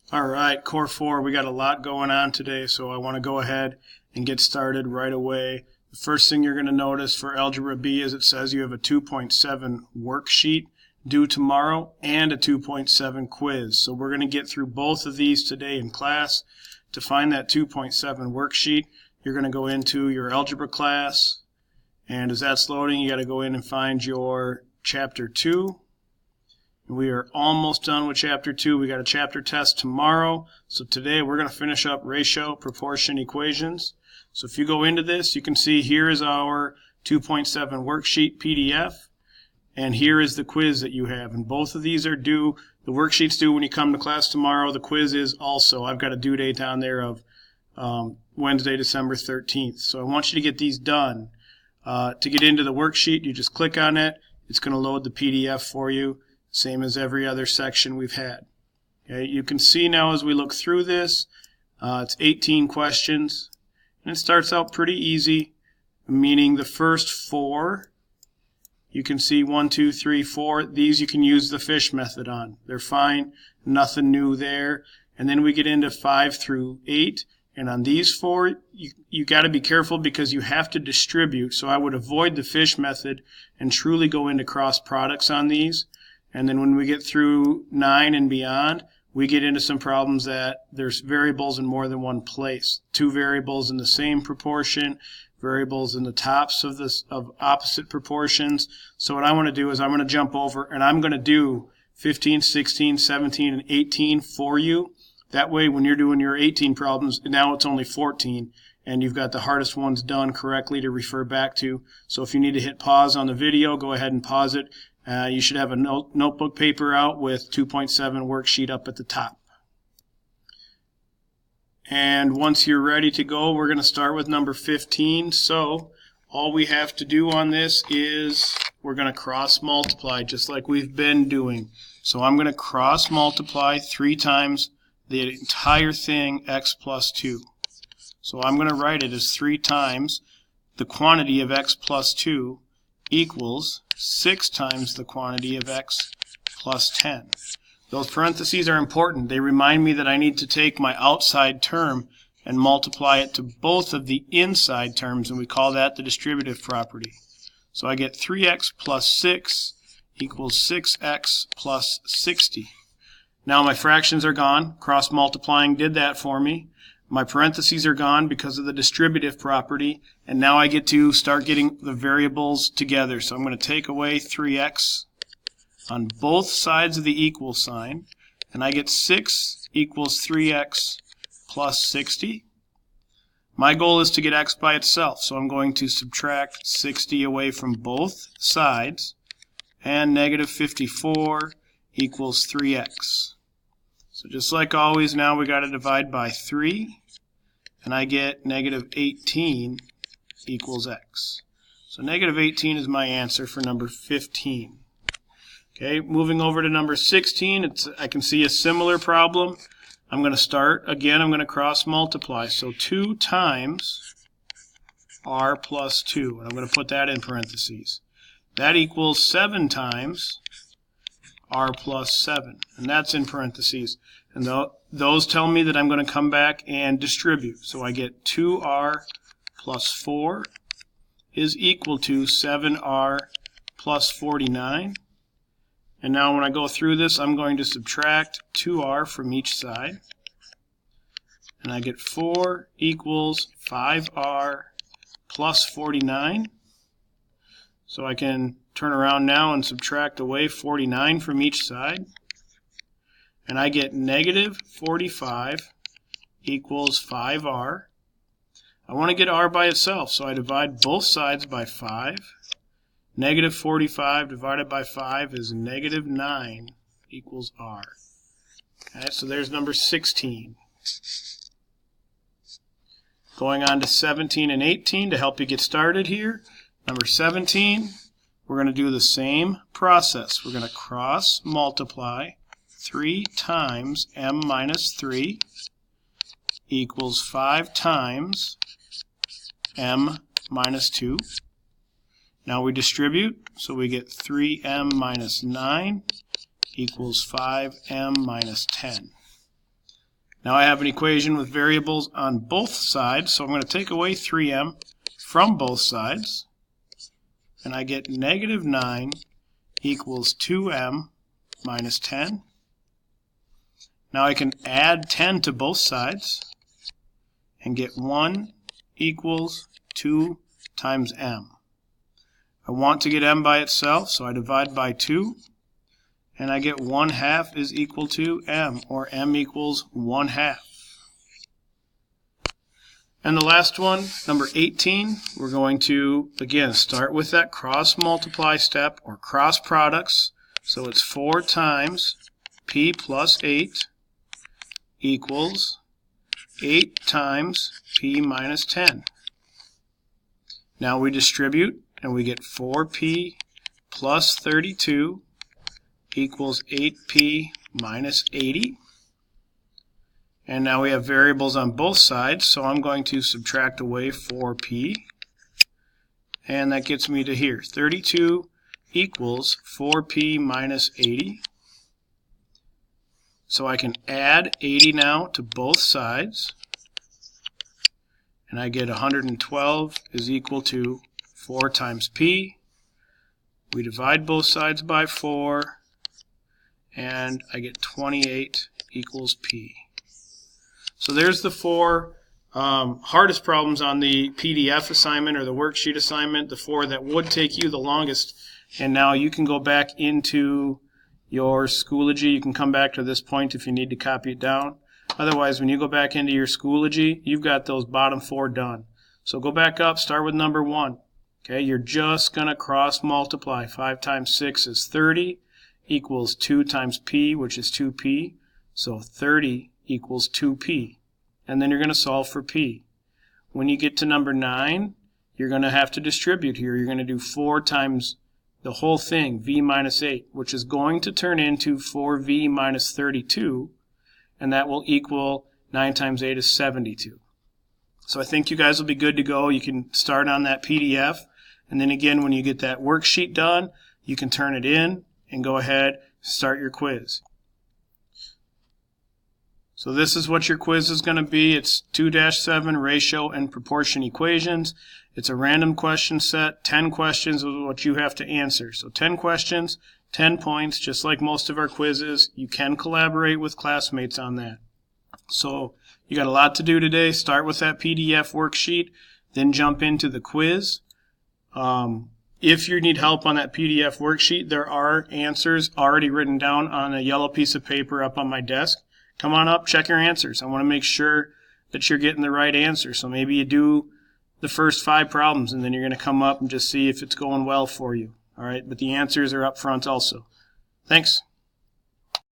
All right, Core 4, we got a lot going on today, so I want to go ahead and get started right away. The first thing you're going to notice for Algebra B is it says you have a 2.7 worksheet due tomorrow and a 2.7 quiz. So we're going to get through both of these today in class. To find that 2.7 worksheet, you're going to go into your algebra class, and as that's loading, you got to go in and find your Chapter 2. We are almost done with Chapter 2. We got a chapter test tomorrow. So today we're going to finish up ratio, proportion, equations. So if you go into this, you can see here is our 2.7 worksheet PDF. And here is the quiz that you have. And both of these are due. The worksheet's due when you come to class tomorrow. The quiz is also. I've got a due date down there of Wednesday, December 13th. So I want you to get these done. To get into the worksheet, you just click on it. It's going to load the PDF for you. Same as every other section we've had. Okay, you can see now as we look through this, it's 18 questions, and it starts out pretty easy, meaning the first 4, you can see 1, 2, 3, 4. These you can use the fish method on. They're fine, nothing new there. And then we get into 5 through 8, and on these 4, you got to be careful because you have to distribute. So I would avoid the fish method and truly go into cross products on these. And then when we get through 9 and beyond, we get into some problems that there's variables in more than one place. 2 variables in the same proportion, variables in the tops of opposite proportions. So what I want to do is I'm going to jump over and I'm going to do 15, 16, 17, and 18 for you. That way when you're doing your 18 problems, now it's only 14. And you've got the hardest ones done correctly to refer back to. So if you need to hit pause on the video, go ahead and pause it. You should have a notebook paper out with 2.7 worksheet up at the top. And once you're ready to go, we're going to start with number 15. So all we have to do on this is we're going to cross multiply just like we've been doing. So I'm going to cross multiply 3 times the entire thing, x plus 2. So I'm going to write it as 3 times the quantity of x plus 2 equals 6 times the quantity of x plus 10. Those parentheses are important. They remind me that I need to take my outside term and multiply it to both of the inside terms, and we call that the distributive property. So I get 3x plus 6 equals 6x plus 60. Now my fractions are gone. Cross multiplying did that for me. My parentheses are gone because of the distributive property, and now I get to start getting the variables together. So I'm going to take away 3x on both sides of the equal sign, and I get 6 equals 3x plus 60. My goal is to get x by itself, so I'm going to subtract 60 away from both sides, and negative 54 equals 3x. So just like always, now we got to divide by 3, and I get negative 18 equals x. So negative 18 is my answer for number 15. Okay, moving over to number 16, I can see a similar problem. I'm going to start, again, I'm going to cross multiply. So 2 times r plus 2, and I'm going to put that in parentheses. That equals 7 times r plus 7, and that's in parentheses. And those tell me that I'm going to come back and distribute. So I get 2r plus 4 is equal to 7r plus 49. And now when I go through this, I'm going to subtract 2r from each side. And I get 4 equals 5r plus 49. So I can turn around now and subtract away 49 from each side. And I get negative 45 equals 5r. I want to get r by itself, so I divide both sides by 5. Negative 45 divided by 5 is negative 9 equals r. Okay, so there's number 16. Going on to 17 and 18 to help you get started here. Number 17, we're going to do the same process. We're going to cross multiply 3 times m minus 3 equals 5 times m minus 2. Now we distribute, so we get 3m minus 9 equals 5m minus 10. Now I have an equation with variables on both sides, so I'm going to take away 3m from both sides, and I get negative 9 equals 2m minus 10. Now I can add 10 to both sides and get 1 equals 2 times m. I want to get m by itself, so I divide by 2, and I get 1/2 is equal to m, or m equals 1/2. And the last one, number 18, we're going to, again, start with that cross multiply step, or cross products. So it's 4 times p plus 8 equals 8 times p minus 10. Now we distribute, and we get 4p plus 32 equals 8p minus 80. And now we have variables on both sides, so I'm going to subtract away 4p. And that gets me to here. 32 equals 4p minus 80. So I can add 80 now to both sides. And I get 112 is equal to 4 times p. We divide both sides by 4. And I get 28 equals p. So there's the 4 hardest problems on the PDF assignment or the worksheet assignment, the 4 that would take you the longest. And now you can go back into your Schoology. You can come back to this point if you need to copy it down. Otherwise, when you go back into your Schoology, you've got those bottom 4 done. So go back up, start with number 1. Okay, you're just going to cross multiply. 5 times 6 is 30 equals 2 times p, which is 2p. So 30 equals 2p. And then you're going to solve for p. When you get to number 9, you're going to have to distribute here. You're going to do 4 times the whole thing, v minus 8, which is going to turn into 4v minus 32, and that will equal 9 times 8 is 72. So I think you guys will be good to go. You can start on that PDF, and then again, when you get that worksheet done, you can turn it in and go ahead and start your quiz. So this is what your quiz is going to be. It's 2-7 ratio and proportion equations. It's a random question set. 10 questions is what you have to answer. So 10 questions, 10 points, just like most of our quizzes. You can collaborate with classmates on that. So you got a lot to do today. Start with that PDF worksheet, then jump into the quiz. If you need help on that PDF worksheet, there are answers already written down on a yellow piece of paper up on my desk. Come on up, check your answers. I want to make sure that you're getting the right answer. So maybe you do the first 5 problems, and then you're going to come up and just see if it's going well for you. All right, but the answers are up front also. Thanks.